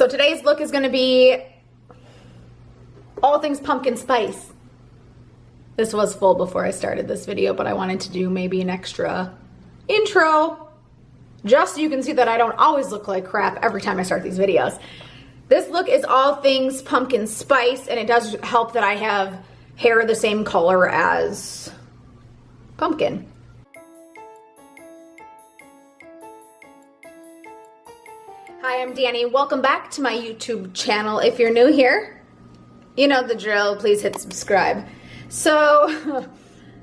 So today's look is going to be all things pumpkin spice. This was full before I started this video, but I wanted to do maybe an extra intro just so you can see that I don't always look like crap every time I start these videos. This look is all things pumpkin spice, and it does help that I have hair the same color as pumpkin. Hi, I'm Danny. Welcome back to my YouTube channel. If you're new here, you know the drill. Please hit subscribe. So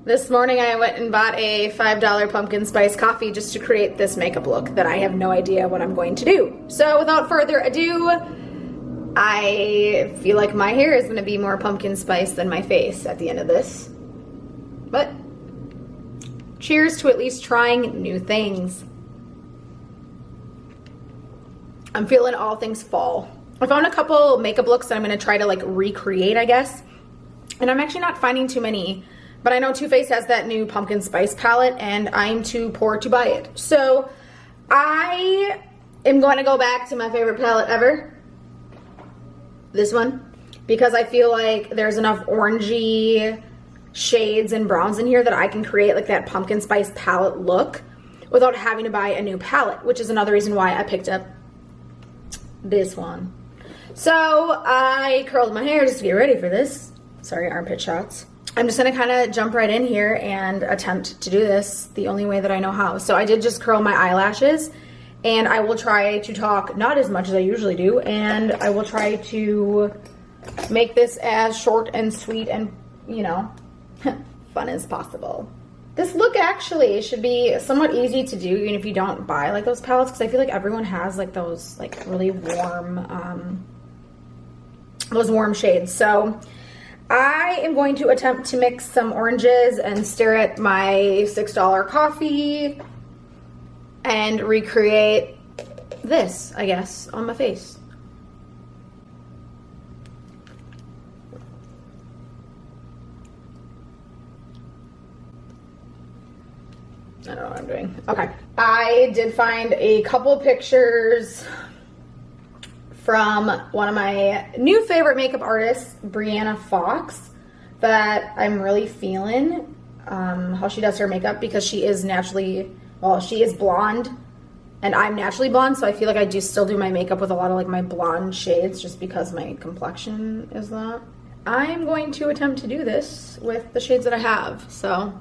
this morning I went and bought a $5 pumpkin spice coffee just to create this makeup look that I have no idea what I'm going to do. So without further ado, I feel like my hair is going to be more pumpkin spice than my face at the end of this. But cheers to at least trying new things. I'm feeling all things fall. I found a couple makeup looks that I'm going to try to like recreate, I guess. And I'm actually not finding too many. But I know Too Faced has that new pumpkin spice palette and I'm too poor to buy it. So I am going to go back to my favorite palette ever. This one. Because I feel like there's enough orangey shades and browns in here that I can create like that pumpkin spice palette look without having to buy a new palette. Which is another reason why I picked up this one. So I curled my hair just to get ready for this. Sorry, armpit shots. I'm just gonna kind of jump right in here and attempt to do this the only way that I know how. So I did just curl my eyelashes, and I will try to talk not as much as I usually do, and I will try to make this as short and sweet and, you know, fun as possible. This look actually should be somewhat easy to do even if you don't buy like those palettes, because I feel like everyone has like those like really warm, those warm shades. So I am going to attempt to mix some oranges and stare at my $6 coffee and recreate this, I guess, on my face. I don't know what I'm doing. Okay. I did find a couple pictures from one of my new favorite makeup artists, Brianna Fox, that I'm really feeling how she does her makeup, because she is naturally, well, she is blonde and I'm naturally blonde, so I feel like I do still do my makeup with a lot of like my blonde shades just because my complexion is that. I'm going to attempt to do this with the shades that I have, so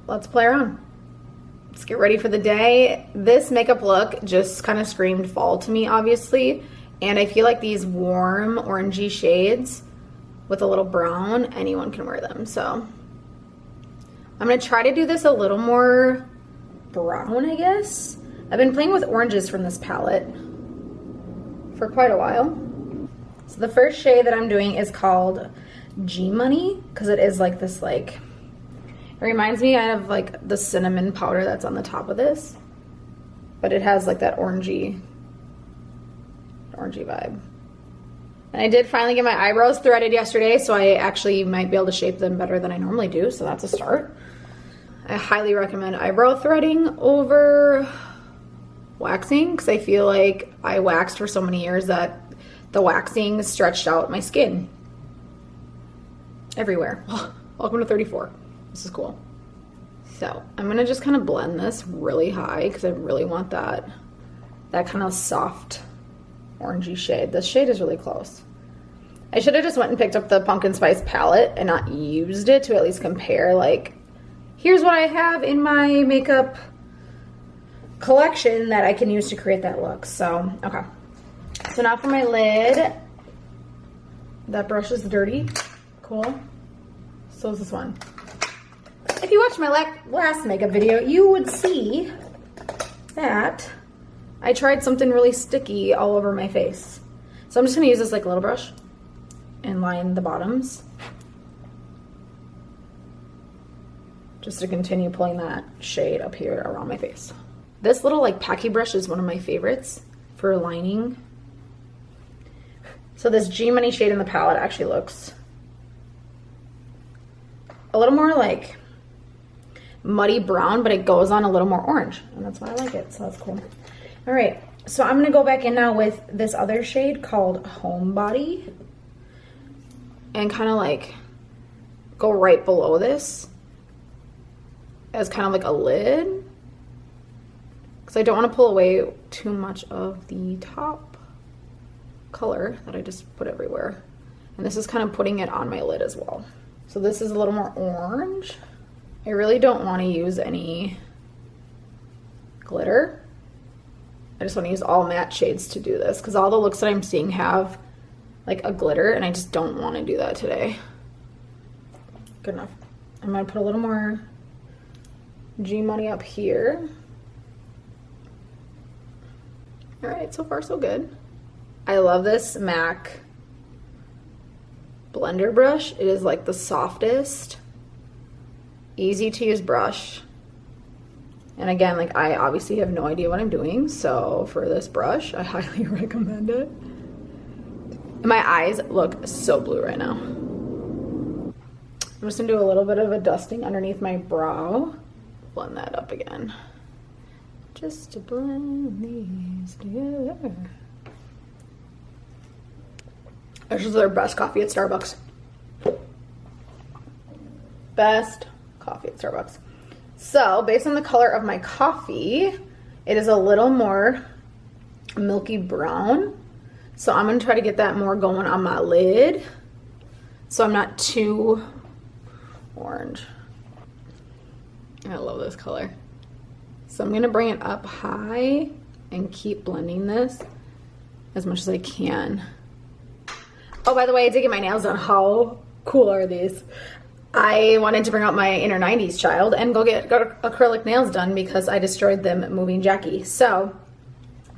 let's play around. Let's get ready for the day. This makeup look just kind of screamed fall to me, obviously. And I feel like these warm orangey shades with a little brown, anyone can wear them. So I'm gonna try to do this a little more brown, I guess. I've been playing with oranges from this palette for quite a while. So the first shade that I'm doing is called G Money, because it is like this like, it reminds me of like the cinnamon powder that's on the top of this, but it has like that orangey vibe. And I did finally get my eyebrows threaded yesterday, so I actually might be able to shape them better than I normally do, so that's a start. I highly recommend eyebrow threading over waxing, because I feel like I waxed for so many years that the waxing stretched out my skin everywhere. Welcome to 34. This is cool. So I'm gonna just kind of blend this really high because I really want that kind of soft orangey shade. This shade is really close. I should have just went and picked up the pumpkin spice palette and not used it to at least compare, like, here's what I have in my makeup collection that I can use to create that look. So, okay. So now for my lid. That brush is dirty. Cool. So is this one. If you watched my last makeup video, you would see that I tried something really sticky all over my face. So I'm just going to use this like little brush and line the bottoms, just to continue pulling that shade up here around my face. This little like packy brush is one of my favorites for lining. So this G Money shade in the palette actually looks a little more like muddy brown, but it goes on a little more orange, and that's why I like it, so that's cool. All right, So I'm gonna go back in now with this other shade called Homebody and kind of like go right below this as kind of like a lid, because I don't want to pull away too much of the top color that I just put everywhere. And this is kind of putting it on my lid as well. So this is a little more orange. I really don't want to use any glitter. I just want to use all matte shades to do this, because all the looks that I'm seeing have like a glitter, and I just don't want to do that today. Good enough. I'm going to put a little more G Money up here. All right, so far so good. I love this MAC blender brush. It is like the softest, easy to use brush. And again, like I obviously have no idea what I'm doing, so for this brush, I highly recommend it. My eyes look so blue right now. I'm just gonna do a little bit of a dusting underneath my brow. Blend that up again. Just to blend these together. This is their best coffee at Starbucks. Best coffee at Starbucks. So, based on the color of my coffee, it is a little more milky brown. So I'm going to try to get that more going on my lid, so I'm not too orange. I love this color. So I'm going to bring it up high and keep blending this as much as I can. Oh, by the way, I did get my nails done. How cool are these? I wanted to bring out my inner 90s child and go get acrylic nails done because I destroyed them moving Jackie. So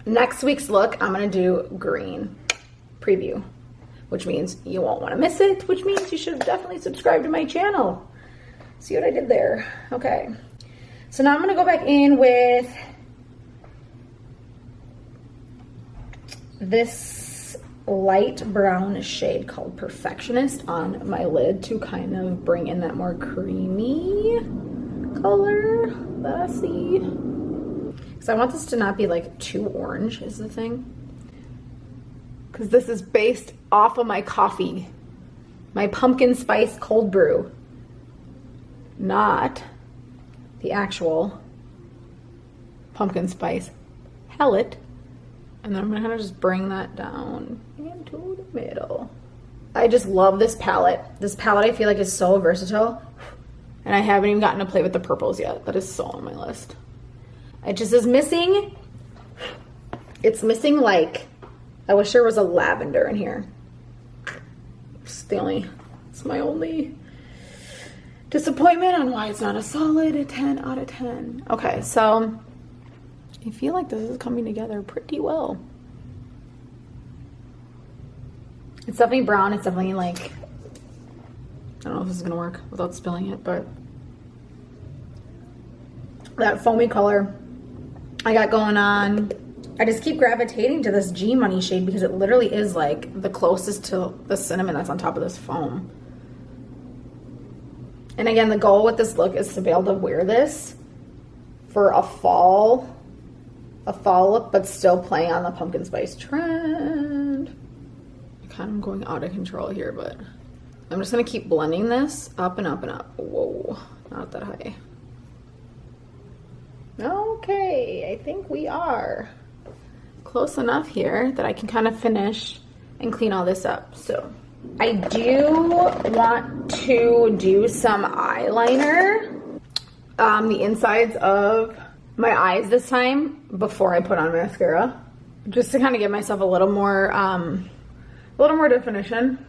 next week's look, I'm going to do green preview, which means you won't want to miss it, which means you should definitely subscribe to my channel. See what I did there? Okay. So now I'm going to go back in with this light brown shade called Perfectionist on my lid to kind of bring in that more creamy color that I see. Because I want this to not be like too orange is the thing. Because this is based off of my coffee. My pumpkin spice cold brew. Not the actual pumpkin spice pellet. And then I'm gonna just bring that down into the middle. I just love this palette. This palette I feel like is so versatile. And I haven't even gotten to play with the purples yet. That is so on my list. It just is missing. It's missing like, I wish there was a lavender in here. It's my only disappointment on why it's not a solid 10 out of 10. Okay, so I feel like this is coming together pretty well. It's definitely brown. It's definitely like, I don't know if this is gonna work without spilling it, but that foamy color I got going on. I just keep gravitating to this G Money shade because it literally is like the closest to the cinnamon that's on top of this foam. And again, the goal with this look is to be able to wear this for a fall look, but still playing on the pumpkin spice trend. I kind of going out of control here, but I'm just gonna keep blending this up and up and up. Whoa, not that high. Okay, I think we are close enough here that I can kind of finish and clean all this up. So I do want to do some eyeliner, the insides of my eyes this time before I put on mascara, just to kind of give myself a little more definition.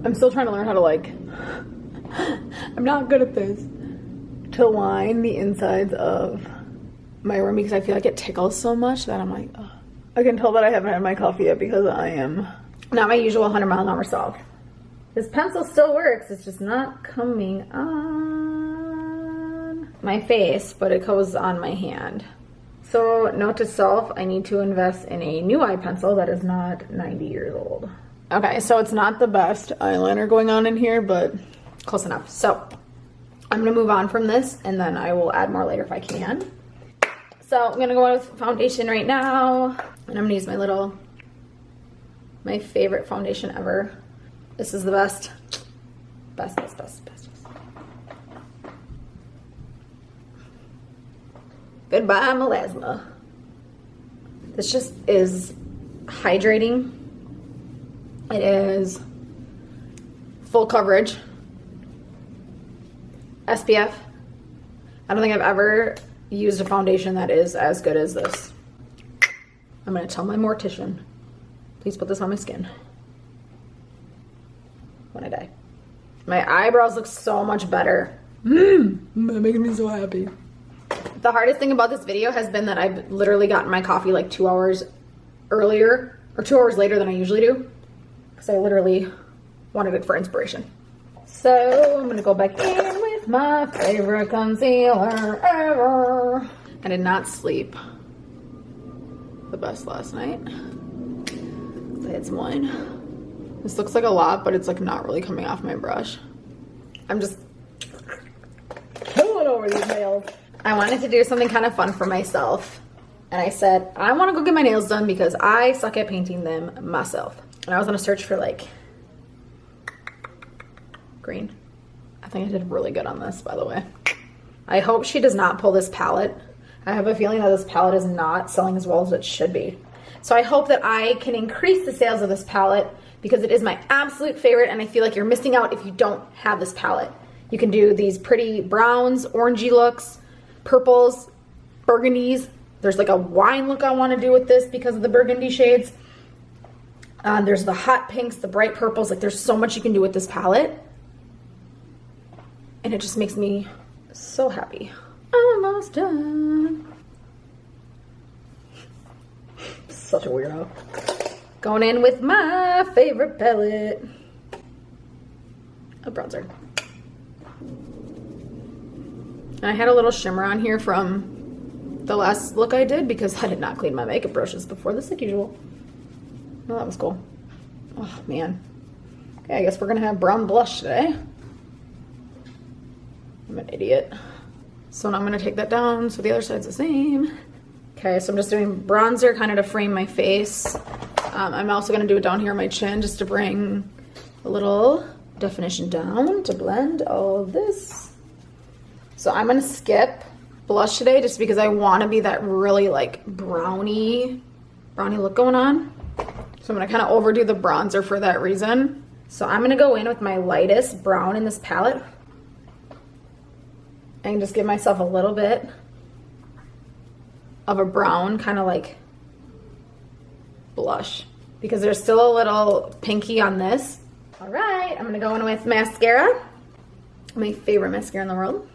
I'm still trying to learn how to like, I'm not good at this, to line the insides of my room because I feel like it tickles so much that I'm like, oh. I can tell that I haven't had my coffee yet because I am not my usual 100-mile-an-hour self. This pencil still works, it's just not coming on my face, but it goes on my hand. So note to self, I need to invest in a new eye pencil that is not 90 years old. Okay, so it's not the best eyeliner going on in here, but close enough. So I'm gonna move on from this and then I will add more later if I can. So I'm gonna go on with foundation right now. And I'm gonna use my favorite foundation ever. This is the best. Best. Goodbye, melasma. This just is hydrating. It is full coverage. SPF. I don't think I've ever used a foundation that is as good as this. I'm gonna tell my mortician, please put this on my skin when I die. My eyebrows look so much better. That making me so happy. The hardest thing about this video has been that I've literally gotten my coffee like 2 hours earlier, or 2 hours later than I usually do, because I literally wanted it for inspiration. So I'm gonna go back in with my favorite concealer ever. I did not sleep the best last night. I had some wine. This looks like a lot, but it's like not really coming off my brush. I'm just killing over these nails. I wanted to do something kind of fun for myself. And I said, I want to go get my nails done because I suck at painting them myself. And I was on a search for like green. I think I did really good on this, by the way. I hope she does not pull this palette. I have a feeling that this palette is not selling as well as it should be. So I hope that I can increase the sales of this palette because it is my absolute favorite, and I feel like you're missing out if you don't have this palette. You can do these pretty browns, orangey looks, purples, burgundies. There's like a wine look I want to do with this because of the burgundy shades. There's the hot pinks, the bright purples. Like there's so much you can do with this palette. And it just makes me so happy. Almost done. Such a weirdo. Going in with my favorite palette. A bronzer. And I had a little shimmer on here from the last look I did because I did not clean my makeup brushes before this like usual. Well, that was cool. Oh, man. Okay, I guess we're gonna have brown blush today. I'm an idiot. So now I'm gonna take that down so the other side's the same. Okay, so I'm just doing bronzer kind of to frame my face. I'm also gonna do it down here on my chin just to bring a little definition down to blend all of this. So I'm gonna skip blush today just because I wanna be that really like brownie look going on. So I'm gonna kind of overdo the bronzer for that reason. So I'm gonna go in with my lightest brown in this palette and just give myself a little bit of a brown kind of like blush because there's still a little pinky on this. All right, I'm gonna go in with mascara, my favorite mascara in the world.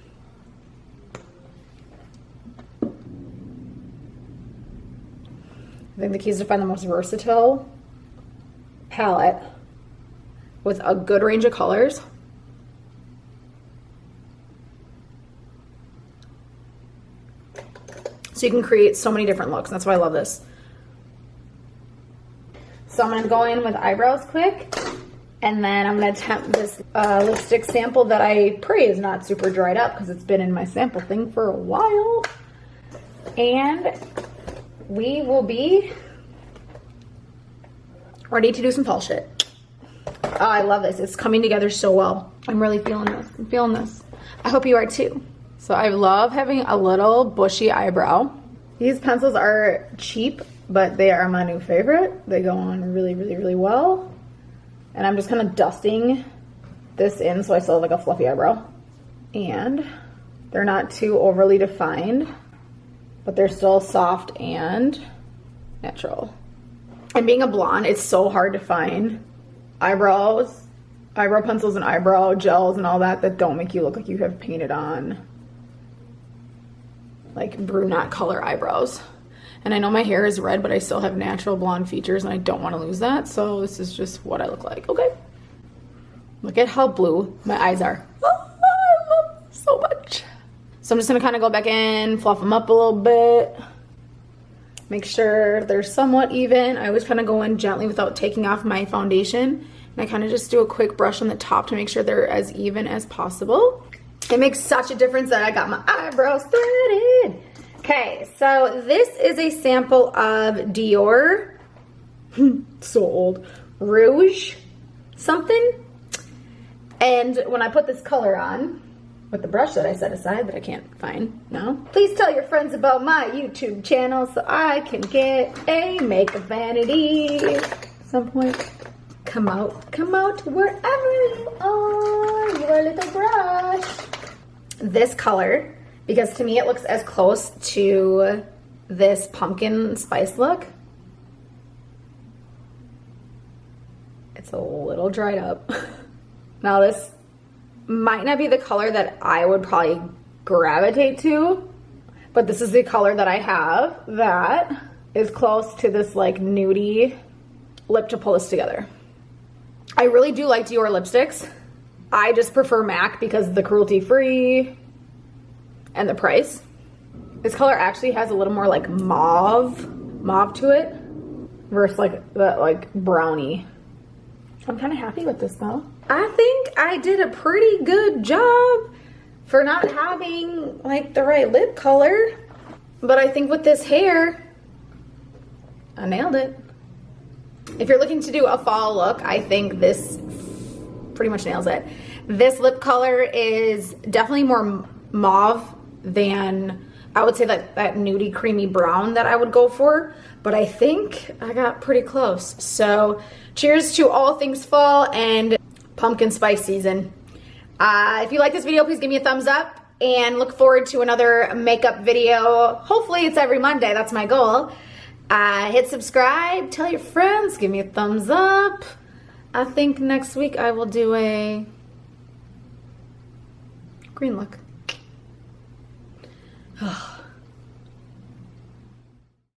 I think the key is to find the most versatile palette with a good range of colors. So you can create so many different looks. That's why I love this. So I'm gonna go in with eyebrows quick, and then I'm gonna attempt this lipstick sample that I pray is not super dried up because it's been in my sample thing for a while. And we will be ready to do some fall shit. Oh, I love this. It's coming together so well. I'm really feeling this. I'm feeling this. I hope you are too. So I love having a little bushy eyebrow. These pencils are cheap, but they are my new favorite. They go on really, really, really well. And I'm just kind of dusting this in so I still have like a fluffy eyebrow. And they're not too overly defined, but they're still soft and natural. And being a blonde, it's so hard to find eyebrow pencils and eyebrow gels and all that don't make you look like you have painted on like brunette color eyebrows. And I know my hair is red, but I still have natural blonde features and I don't want to lose that. So this is just what I look like. Okay. Look at how blue my eyes are. Oh, I love them so much. So I'm just gonna kind of go back in, fluff them up a little bit. Make sure they're somewhat even. I always kind of go in gently without taking off my foundation. And I kind of just do a quick brush on the top to make sure they're as even as possible. It makes such a difference that I got my eyebrows threaded. Okay, so this is a sample of Dior, so old, Rouge something. And when I put this color on, with the brush that I set aside that I can't find now, please tell your friends about my YouTube channel so I can get a makeup vanity at some point. Come out wherever you are, your little brush. This color, because to me it looks as close to this pumpkin spice look. It's a little dried up. Now this might not be the color that I would probably gravitate to, but this is the color that I have that is close to this like nudie lip to pull this together. I really do like Dior lipsticks. I just prefer MAC because of the cruelty free and the price. This color actually has a little more like mauve to it versus like that like brownie. I'm kind of happy with this though. I think I did a pretty good job for not having like the right lip color, but I think with this hair, I nailed it. If you're looking to do a fall look, I think this pretty much nails it. This lip color is definitely more mauve than, I would say, that nudie creamy brown that I would go for, but I think I got pretty close. So cheers to all things fall and pumpkin spice season. If you like this video, please give me a thumbs up and look forward to another makeup video. Hopefully it's every Monday, that's my goal. Hit subscribe, tell your friends, give me a thumbs up. I think next week I will do a green look.